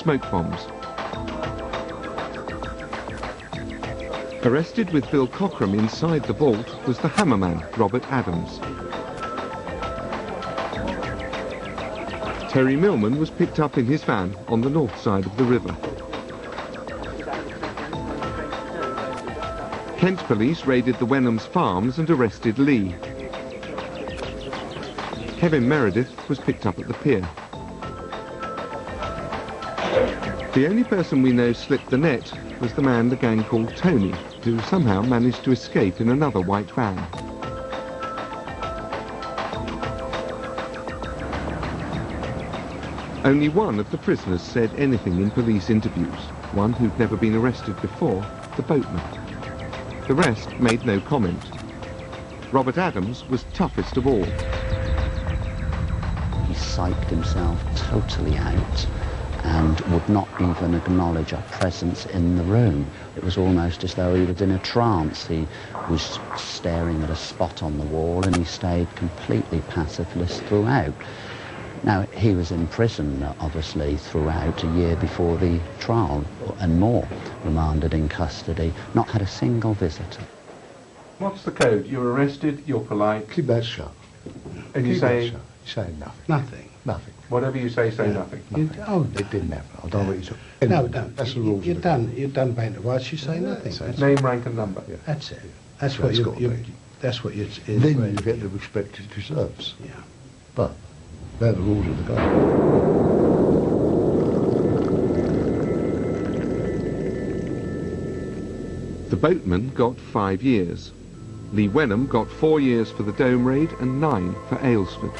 smoke bombs. Arrested with Bill Cockram inside the vault was the hammerman, Robert Adams. Terry Millman was picked up in his van on the north side of the river. Kent police raided the Wenham's farms and arrested Lee. Kevin Meredith was picked up at the pier. The only person we know slipped the net was the man the gang called Tony, who somehow managed to escape in another white van. Only one of the prisoners said anything in police interviews, one who'd never been arrested before, the boatman. The rest made no comment. Robert Adams was toughest of all. He psyched himself totally out and would not even acknowledge our presence in the room. It was almost as though he was in a trance. He was staring at a spot on the wall and he stayed completely passively throughout. Now, he was in prison, obviously, throughout, a year before the trial and more, remanded in custody, not had a single visitor. What's the code? You're arrested, you're polite. Keep that shut. And you say? Say nothing. Nothing. Nothing. Whatever you say nothing. Nothing. It didn't happen. I don't know what you took. No, don't. That's the rules. You're done paying the rights, you say nothing. Name, rank and number. Yeah. That's it. That's what you that's what you... Then you get the respect it deserves. Yeah. But they're the rules of the game. The boatman got 5 years. Lee Wenham got 4 years for the Dome raid and 9 for Aylesford.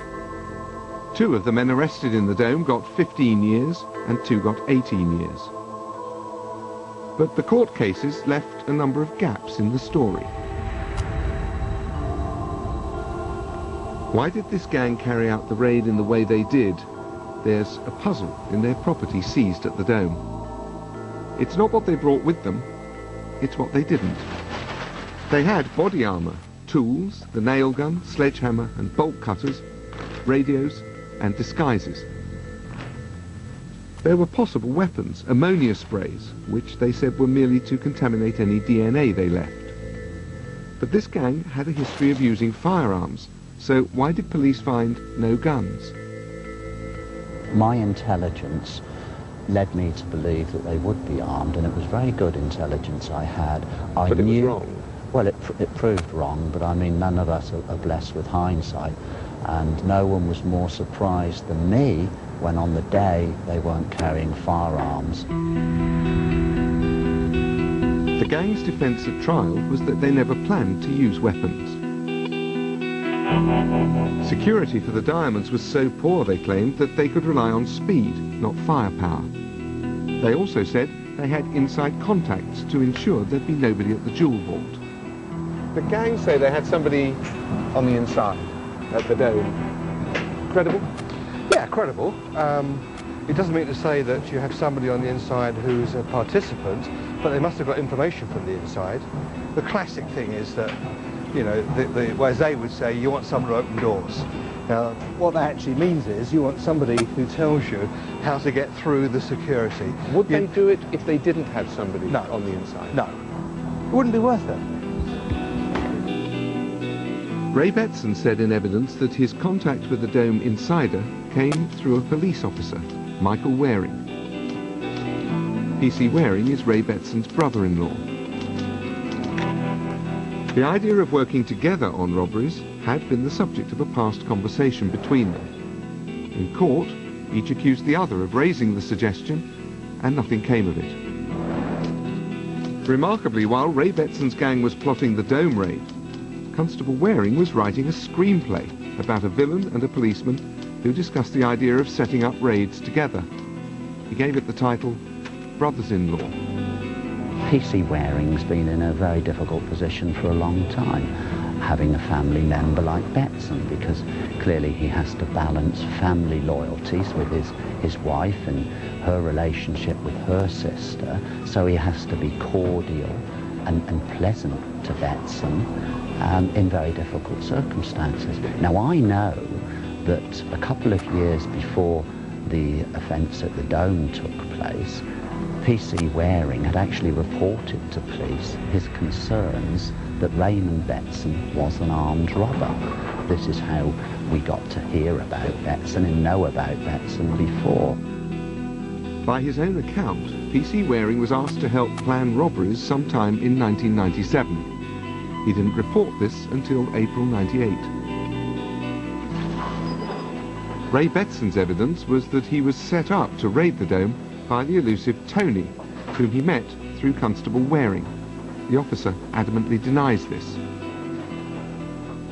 2 of the men arrested in the Dome got 15 years and 2 got 18 years. But the court cases left a number of gaps in the story. Why did this gang carry out the raid in the way they did? There's a puzzle in their property seized at the Dome. It's not what they brought with them, it's what they didn't. They had body armour, tools, the nail gun, sledgehammer and bolt cutters, radios and disguises. There were possible weapons, ammonia sprays, which they said were merely to contaminate any DNA they left. But this gang had a history of using firearms, so why did police find no guns? My intelligence led me to believe that they would be armed, and it was very good intelligence I had. But it was wrong. Well, it proved wrong, but I mean, none of us are blessed with hindsight, and no one was more surprised than me when on the day they weren't carrying firearms. The gang's defence at trial was that they never planned to use weapons. Security for the diamonds was so poor, they claimed, that they could rely on speed, not firepower. They also said they had inside contacts to ensure there'd be nobody at the jewel vault. The gang say they had somebody on the inside at the Dome. Credible? Yeah, credible. It doesn't mean to say that you have somebody on the inside who's a participant, but they must have got information from the inside. The classic thing is that, you know, as they would say, you want someone to open doors. Now, what that actually means is you want somebody who tells you how to get through the security. Would they do it if they didn't have somebody on the inside? No. It wouldn't be worth it. Ray Betson said in evidence that his contact with the Dome insider came through a police officer, Michael Waring. P.C. Waring is Ray Betson's brother-in-law. The idea of working together on robberies had been the subject of a past conversation between them. In court, each accused the other of raising the suggestion, and nothing came of it. Remarkably, while Ray Betson's gang was plotting the Dome raid, Constable Waring was writing a screenplay about a villain and a policeman who discussed the idea of setting up raids together. He gave it the title Brothers-in-Law. P.C. Waring's been in a very difficult position for a long time, having a family member like Betson, because clearly he has to balance family loyalties with his wife and her relationship with her sister, so he has to be cordial and pleasant to Betson in very difficult circumstances. Now, I know that a couple of years before the offence at the Dome took place, P.C. Waring had actually reported to police his concerns that Raymond Betson was an armed robber. This is how we got to hear about Betson and know about Betson before. By his own account, P.C. Waring was asked to help plan robberies sometime in 1997. He didn't report this until April '98. Ray Betson's evidence was that he was set up to raid the Dome by the elusive Tony, whom he met through Constable Waring. The officer adamantly denies this.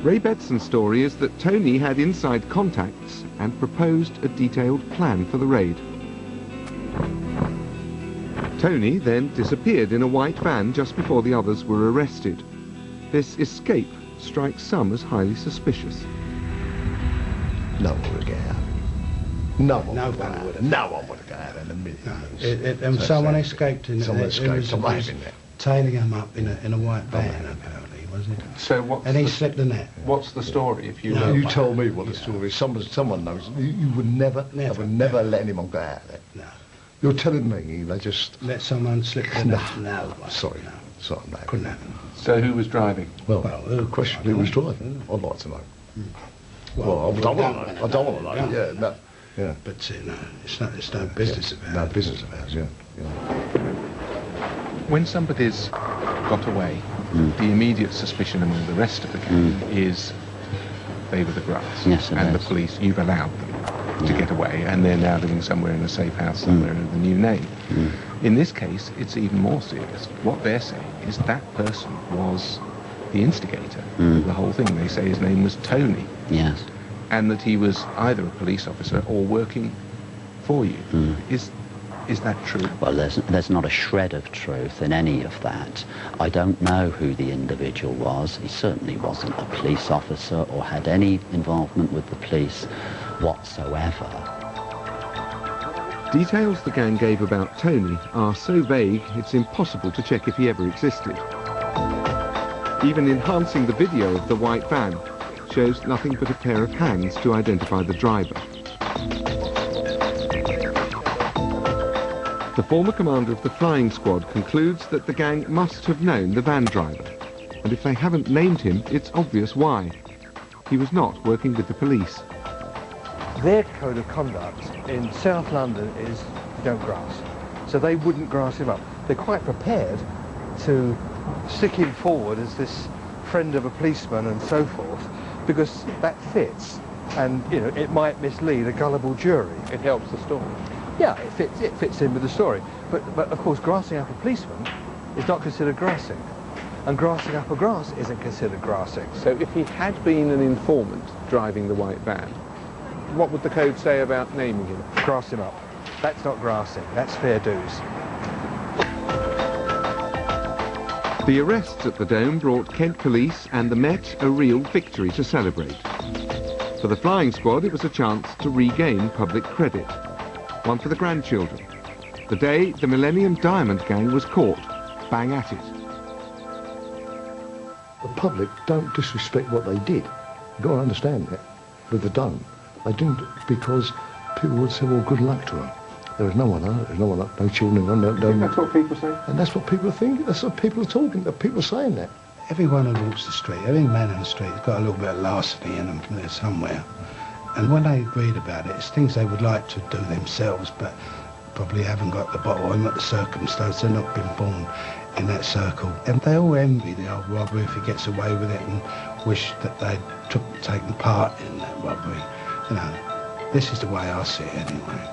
Ray Betson's story is that Tony had inside contacts and proposed a detailed plan for the raid. Tony then disappeared in a white van just before the others were arrested. This escape strikes some as highly suspicious. No one would get out. No one No would one get out. would. No one would get out in a million years. Someone escaped in Someone it escaped. was Someone in there. tailing him up in a white van, apparently, wasn't it? So what's And he slipped the net. What's the story, if you No. know? You told me what the story is. Someone knows. You would never let anyone get out of there. No. You're telling me they just... Let someone slip the net. No. Sorry. No. Sorry, no. Couldn't happen. So who was driving? Well, Well, question, who was driving? I'd like to know. Well, I don't want to know. I don't want to know. Yeah, no. Yeah. But no, it's no business of ours. No business of ours, yeah. When somebody's got away, the immediate suspicion among the rest of the gang is they were the grass. Yes, it and is. the police, you've allowed them to get away, and they're now living somewhere in a safe house somewhere under the new name. In this case, it's even more serious. What they're saying is that person was the instigator of the whole thing. They say his name was Tony. Yes. And that he was either a police officer or working for you. Is that true? Well, there's not a shred of truth in any of that. I don't know who the individual was. He certainly wasn't a police officer or had any involvement with the police whatsoever. Details the gang gave about Tony are so vague it's impossible to check if he ever existed. Even enhancing the video of the white van shows nothing but a pair of hands to identify the driver. The former commander of the flying squad concludes that the gang must have known the van driver, and if they haven't named him, it's obvious why. He was not working with the police. Their code of conduct in South London is you don't grass. So they wouldn't grass him up. They're quite prepared to stick him forward as this friend of a policeman and so forth, because that fits, and you know it might mislead a gullible jury. It helps the story. Yeah, it fits in with the story. But of course, grassing up a policeman is not considered grassing, and grassing up a grass isn't considered grassing. So if he had been an informant driving the white van, what would the code say about naming him? Grass him up. That's not grassing. That's fair dues. The arrests at the Dome brought Kent Police and the Met a real victory to celebrate. For the flying squad, it was a chance to regain public credit. One for the grandchildren. The day the Millennium Diamond Gang was caught, bang at it. The public don't disrespect what they did. You've got to understand that. With the Dome, they didn't, because people would say, well, good luck to them. There was no one hurt, there was no one up, no children, That's what people say. and that's what people are thinking, that's what people are talking, people are saying that. Everyone who walks the street, every man on the street has got a little bit of larceny in them from there somewhere. And when they read about it, it's things they would like to do themselves, but probably haven't got the bottle, haven't got the circumstance, they've not been born in that circle. And they all envy the old robber if he gets away with it and wish that they'd taken part in that robbery. You know, this is the way I see it anyway.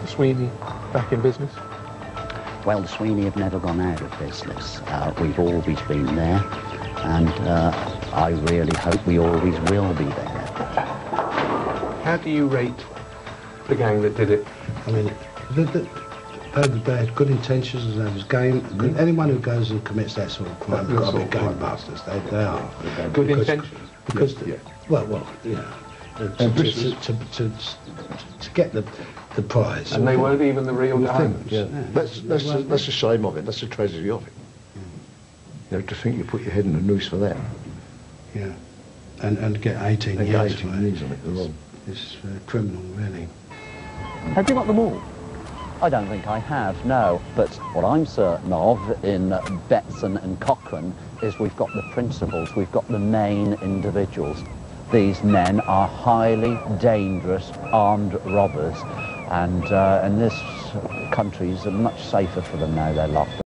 Sweeney, back in business? Well, the Sweeney have never gone out of business. We've always been there, and I really hope we always will be there. How do you rate the gang that did it? I mean, they had good intentions and they was game. Anyone who goes and commits that sort of crime has got to be game bastards. They are. Good intentions? Because, Yeah. well, you know, to get the prize. And they weren't even the real diamonds. Yeah. That's the shame of it, that's the tragedy of it. You know, to think you put your head in a noose for that. Yeah, and get 18 They years get for 18 years on it, they're wrong. It's criminal, really. Have you got them all? I don't think I have, no. But what I'm certain of in Betson and Cochrane is we've got the principals, we've got the main individuals. These men are highly dangerous armed robbers, and this country is much safer for them now they're locked up.